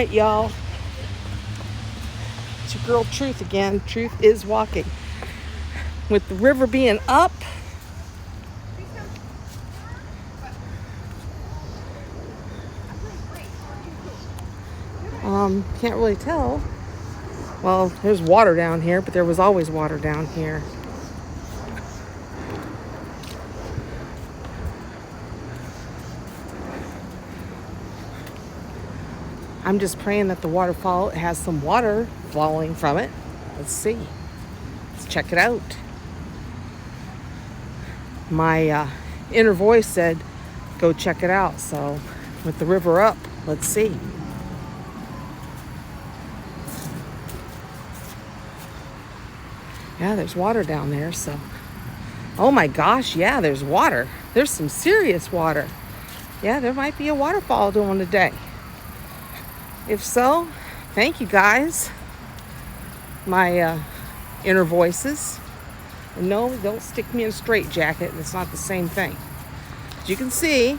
right, y'all. It's your girl Truth again. Truth is walking. With the river being up, can't really tell. Well, there's water down here, but there was always water down here. I'm just praying that the waterfall has some water falling from it. Let's see. Let's check it out. My inner voice said, go check it out. So with the river up, let's see. Yeah, there's water down there. So, oh my gosh, yeah, there's water. There's some serious water. Yeah, there might be a waterfall doing today. If so, thank you guys. My inner voices. And no, don't stick me in a straitjacket. It's not the same thing. As you can see,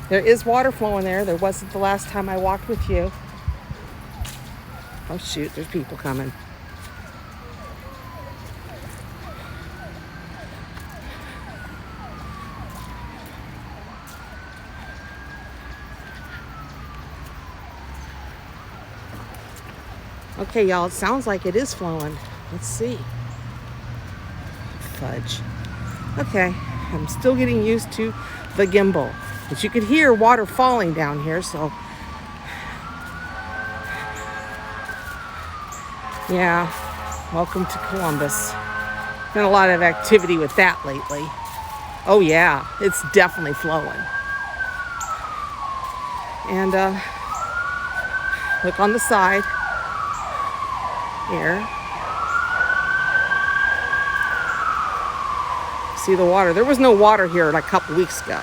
there is water flowing there. There wasn't the last time I walked with you. Oh shoot, there's people coming. Okay, y'all, it sounds like it is flowing. Let's see. Fudge. Okay, I'm still getting used to the gimbal. But you could hear water falling down here, so. Yeah, welcome to Columbus. Been a lot of activity with that lately. Oh yeah, it's definitely flowing. And look on the side. Here. See the water. There was no water here like a couple weeks ago.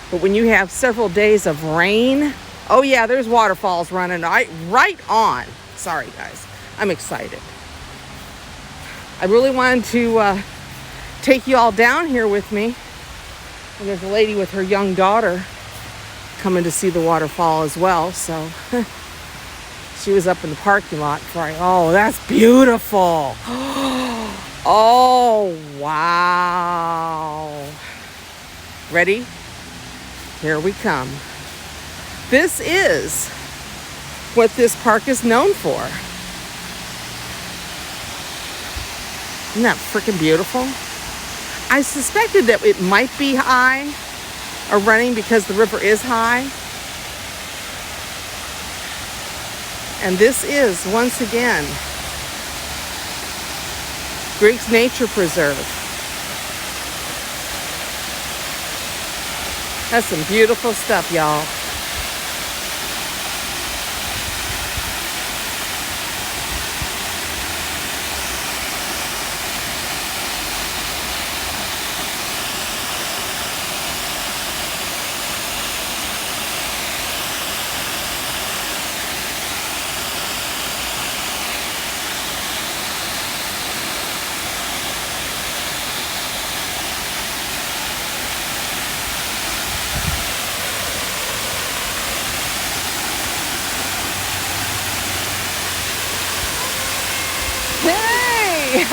But when you have several days of rain, oh yeah, there's waterfalls running right on. Sorry guys, I'm excited. I really wanted to take you all down here with me. And there's a lady with her young daughter coming to see the waterfall as well, so she was up in the parking lot oh, that's beautiful. Oh wow. Ready? Here we come. This is what this park is known for. Isn't that freaking beautiful? I suspected that it might be high or running because the river is high. And this is, once again, Greeks Nature Preserve. That's some beautiful stuff, y'all. Hey!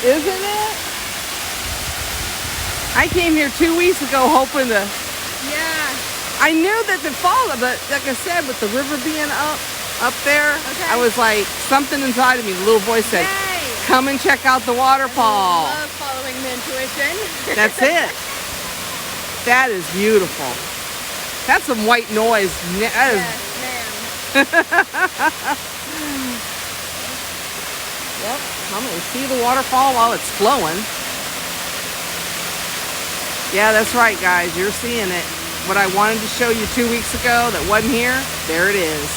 Isn't it? I came here 2 weeks ago hoping to... Yeah. I knew that the fall, but like I said, with the river being up there, okay. I was like, something inside of me, the little voice said, Yay. Come and check out the waterfall. I love following the intuition. That's it. That is beautiful. That's some white noise. That is... Yes, man. Yep, I'm going to see the waterfall while it's flowing. Yeah, that's right, guys. You're seeing it. What I wanted to show you 2 weeks ago that wasn't here, there it is.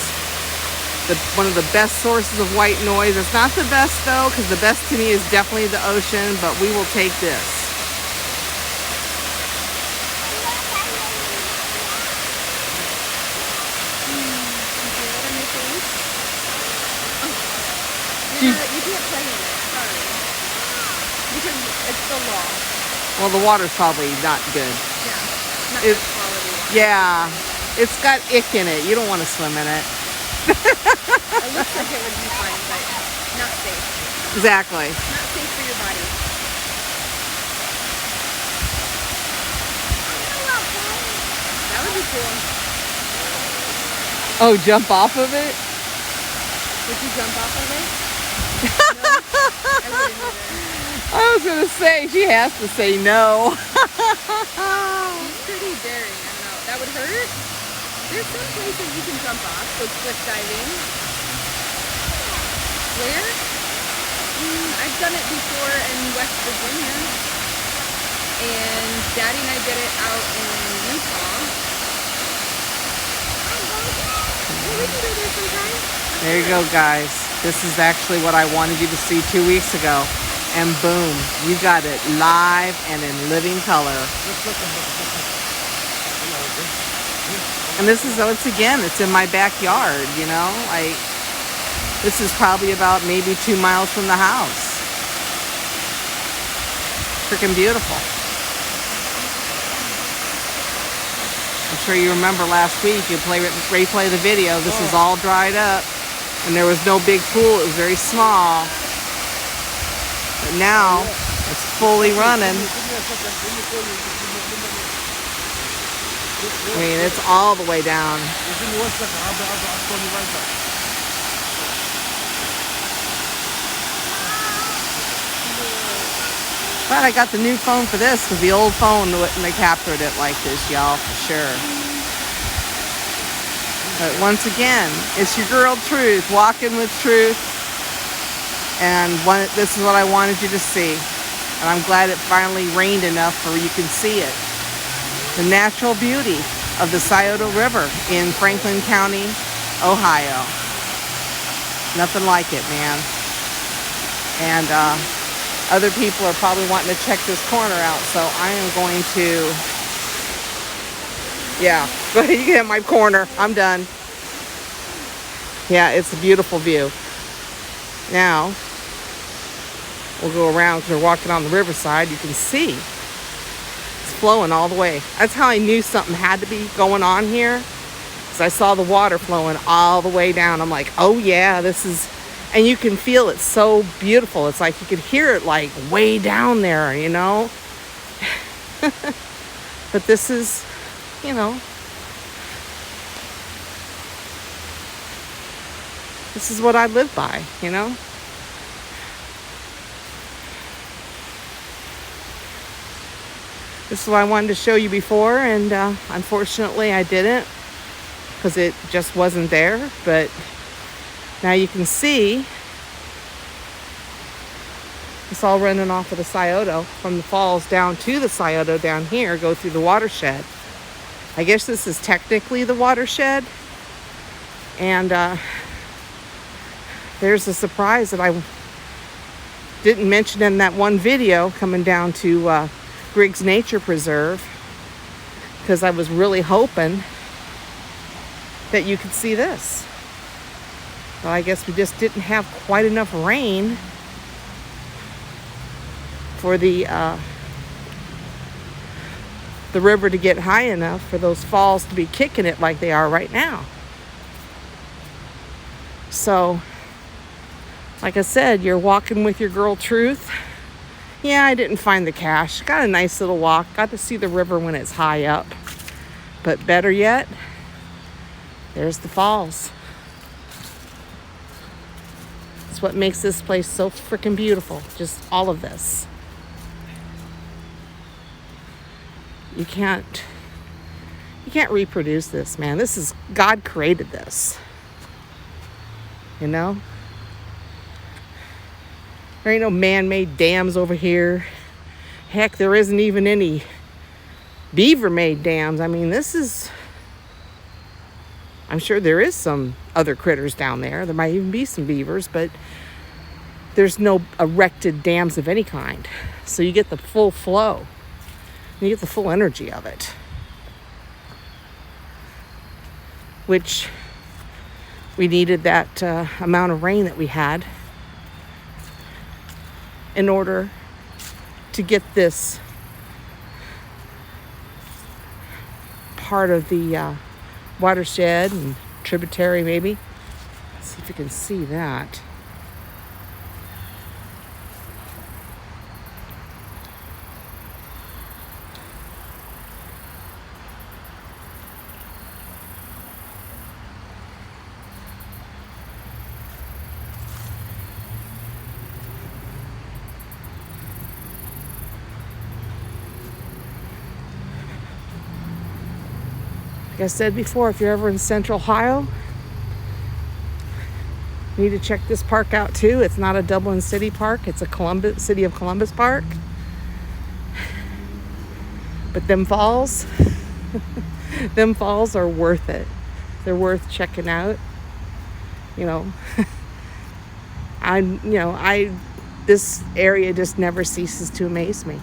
One of the best sources of white noise. It's not the best, though, because the best to me is definitely the ocean, but we will take this. You can't play in it. Sorry. It's the law. Well, the water's probably not good. Yeah. Not It- good quality water. Yeah, it's got ick in it. You don't want to swim in it. It looks like it would be fine, but not safe. Exactly. Not safe for your body. That would be cool. Oh, jump off of it? Would you jump off of it? No, I wouldn't either. I was going to say, she has to say no. He's pretty daring. I don't know. That would hurt. There's some places you can jump off, go cliff diving. Where? I've done it before in West Virginia. And Daddy and I did it out in Utah. Well, we can go there sometime. There you go, guys. This is actually what I wanted you to see 2 weeks ago. And boom, you got it live and in living color. And this is, once again, it's in my backyard, you know? This is probably about maybe 2 miles from the house. Freaking beautiful. I'm sure you remember last week, you replay the video. This is all dried up. And there was no big pool. It was very small. But now, it's fully running. I mean, it's all the way down. But I got the new phone for this, because the old phone wouldn't have captured it like this, y'all, for sure. But once again, it's your girl Truth, walking with truth. And this is what I wanted you to see. And I'm glad it finally rained enough where you can see it. The natural beauty of the Scioto River in Franklin County, Ohio. Nothing like it, man. And other people are probably wanting to check this corner out, so I am going to, yeah, go ahead, you can hit my corner. I'm done. Yeah, it's a beautiful view. Now, we'll go around because we're walking on the riverside. You can see it's flowing all the way. That's how I knew something had to be going on here, because I saw the water flowing all the way down. I'm like, oh yeah, this is, and you can feel it so beautiful. It's like you could hear it like way down there, you know. But this is, you know, this is what I live by, you know. This is what I wanted to show you before, and unfortunately I didn't, because it just wasn't there. But now you can see it's all running off of the Scioto from the falls down to the Scioto down here, go through the watershed. I guess this is technically the watershed. And there's a surprise that I didn't mention in that one video coming down to Griggs Nature Preserve, because I was really hoping that you could see this. Well, I guess we just didn't have quite enough rain for the river to get high enough for those falls to be kicking it like they are right now. So, like I said, you're walking with your girl Truth. Yeah, I didn't find the cache. Got a nice little walk. Got to see the river when it's high up. But better yet, there's the falls. It's what makes this place so freaking beautiful. Just all of this. You can't reproduce this, man. This is, God created this. You know? There ain't no man-made dams over here. Heck, there isn't even any beaver-made dams. I mean, this is, I'm sure there is some other critters down there. There might even be some beavers, but there's no erected dams of any kind. So you get the full flow. You get the full energy of it. Which we needed that amount of rain that we had in order to get this part of the watershed and tributary, maybe. Let's see if you can see that. Like I said before, if you're ever in Central Ohio, you need to check this park out too. It's not a Dublin City park. It's a City of Columbus park. But them falls, them falls are worth it. They're worth checking out. You know, this area just never ceases to amaze me.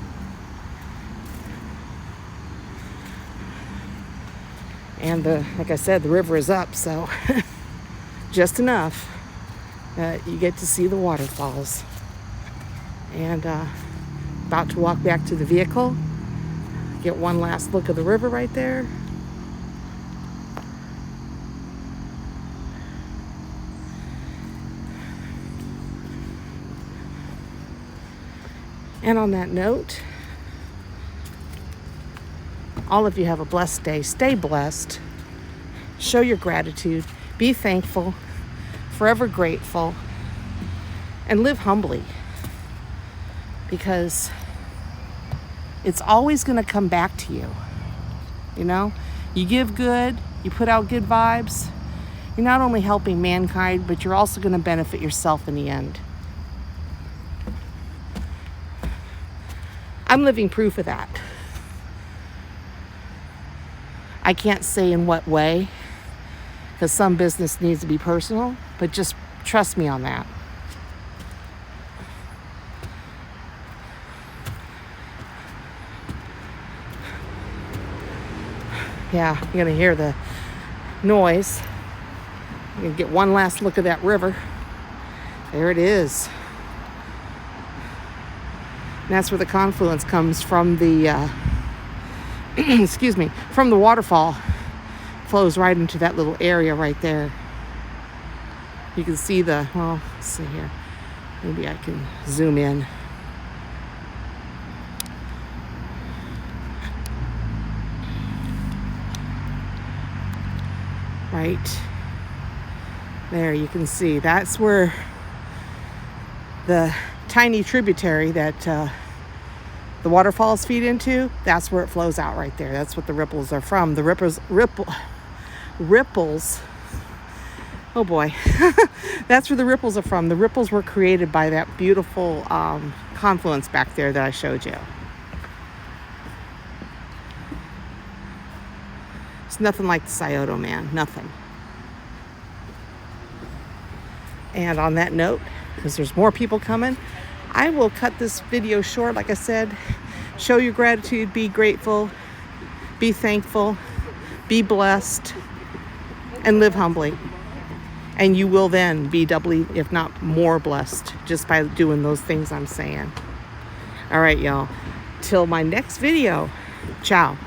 And like I said, the river is up, so just enough that you get to see the waterfalls. And about to walk back to the vehicle, get one last look of the river right there. And on that note, all of you have a blessed day. Stay blessed. Show your gratitude. Be thankful. Forever grateful. And live humbly. Because it's always going to come back to you. You know? You give good. You put out good vibes. You're not only helping mankind, but you're also going to benefit yourself in the end. I'm living proof of that. I can't say in what way, because some business needs to be personal, but just trust me on that. Yeah, you're going to hear the noise. You're going to get one last look at that river. There it is. And that's where the confluence comes from the excuse me, from the waterfall, flows right into that little area right there. You can see well, let's see here. Maybe I can zoom in. Right there, you can see. That's where the tiny tributary that the waterfalls feed into, that's where it flows out right there. That's what the ripples are from. The ripples, oh boy. That's where the ripples are from. The ripples were created by that beautiful confluence back there that I showed you. It's nothing like the Scioto, man. Nothing. And on that note, because there's more people coming, I will cut this video short. Like I said, show your gratitude, be grateful, be thankful, be blessed, and live humbly. And you will then be doubly, if not more, blessed just by doing those things I'm saying. All right, y'all. Till my next video. Ciao.